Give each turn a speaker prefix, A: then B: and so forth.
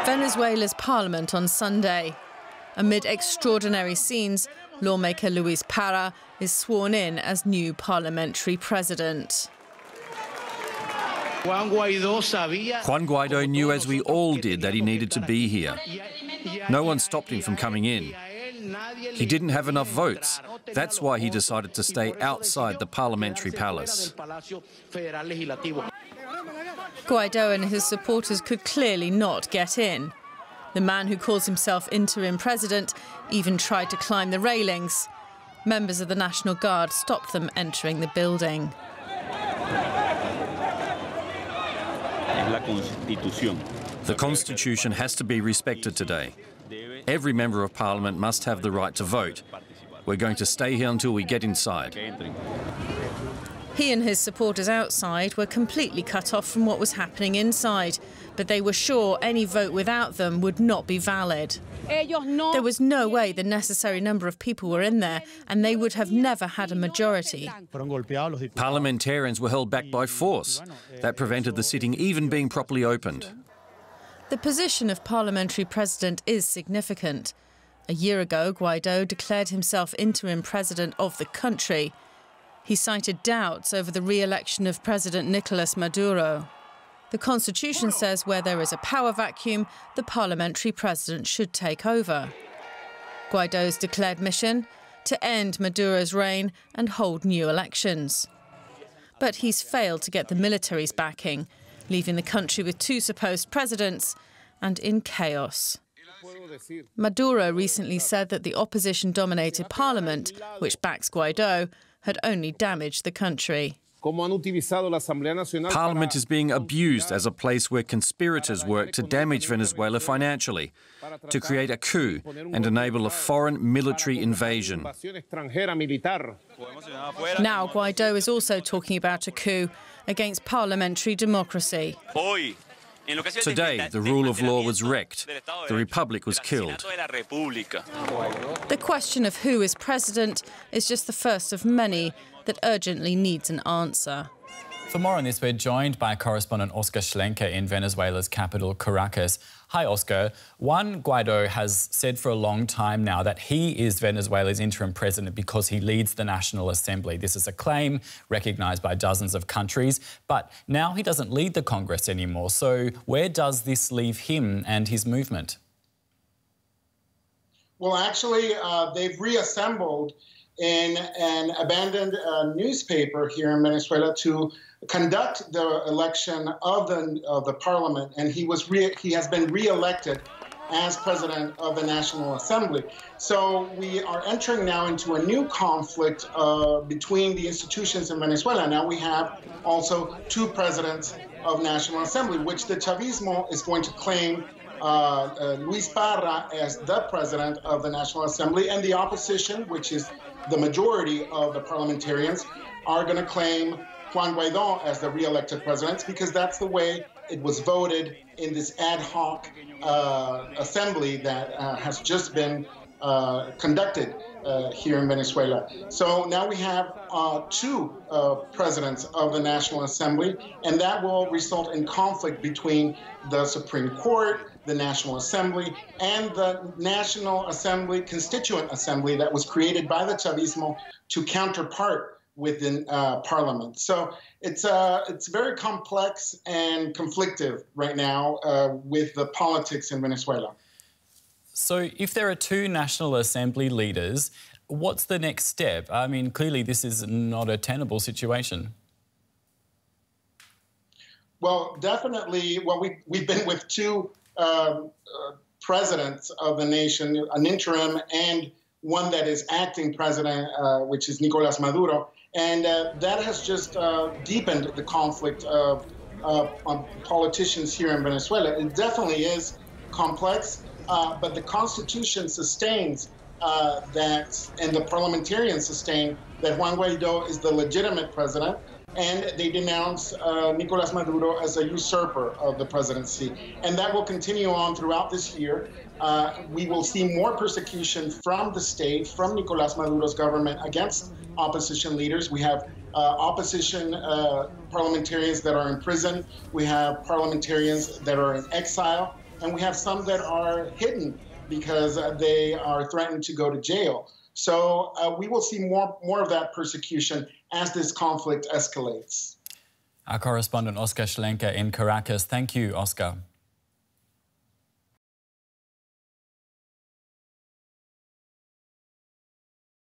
A: Venezuela's parliament on Sunday. Amid extraordinary scenes, lawmaker Luis Parra is sworn in as new parliamentary president.
B: Juan
C: Guaido knew, as we all did, that he needed to be here. No one stopped him from coming in. He didn't have enough votes. That's why he decided to stay outside the parliamentary palace.
A: Guaido and his supporters could clearly not get in. The man who calls himself interim president even tried to climb the railings. Members of the National Guard stopped them entering the building.
C: The Constitution has to be respected today. Every member of Parliament must have the right to vote. We're going to stay here until we get inside.
A: He and his supporters outside were completely cut off from what was happening inside, but they were sure any vote without them would not be valid. There was no way the necessary number of people were in there, and they would have never had a majority.
C: Parliamentarians were held back by force. That prevented the sitting even being properly opened.
A: The position of parliamentary president is significant. A year ago, Guaido declared himself interim president of the country. He cited doubts over the re-election of President Nicolas Maduro. The Constitution says where there is a power vacuum, the parliamentary president should take over. Guaido's declared mission? To end Maduro's reign and hold new elections. But he's failed to get the military's backing, leaving the country with two supposed presidents and in chaos. Maduro recently said that the opposition-dominated parliament, which backs Guaido, had only damaged the country.
C: Parliament is being abused as a place where conspirators work to damage Venezuela financially, to create a coup and enable a foreign military invasion.
A: Now Guaido is also talking about a coup against parliamentary democracy.
C: Today, the rule of law was wrecked. The republic was killed.
A: The question of who is president is just the first of many that urgently needs an answer.
D: For more on this, we're joined by correspondent Oscar Schlenker in Venezuela's capital, Caracas. Hi, Oscar. Juan Guaido has said for a long time now that he is Venezuela's interim president because he leads the National Assembly. This is a claim recognised by dozens of countries, but now he doesn't lead the Congress anymore. So where does this leave him and his movement?
E: Well, actually, they've reassembled in an abandoned newspaper here in Venezuela to conduct the election of the parliament, and he has been re-elected as president of the National Assembly. So we are entering now into a new conflict between the institutions in Venezuela. Now we have also two presidents of National Assembly, which the Chavismo is going to claim Luis Parra as the president of the National Assembly, and the opposition, which is the majority of the parliamentarians, are going to claim Juan Guaido as the re-elected president, because that's the way it was voted in this ad hoc assembly that has just been conducted here in Venezuela. So now we have two presidents of the National Assembly, and that will result in conflict between the Supreme Court, the National Assembly, and the National Assembly Constituent Assembly that was created by the Chavismo to counterpart within Parliament. So it's very complex and conflictive right now with the politics in Venezuela.
D: So if there are two National Assembly leaders, what's the next step? I mean, clearly this is not a tenable situation. Well,
E: definitely. Well, we've been with two presidents of the nation, an interim and one that is acting president, which is Nicolas Maduro. And that has just deepened the conflict of politicians here in Venezuela. It definitely is complex, but the Constitution sustains that, and the parliamentarians sustain that Juan Guaido is the legitimate president, and they denounce Nicolas Maduro as a usurper of the presidency. And that will continue on throughout this year. We will see more persecution from the state, from Nicolas Maduro's government against opposition leaders. We have opposition parliamentarians that are in prison. We have parliamentarians that are in exile. and we have some that are hidden because they are threatened to go to jail. So we will see more of that persecution as this conflict escalates.
D: Our correspondent Oscar Schlenker in Caracas. Thank you, Oscar.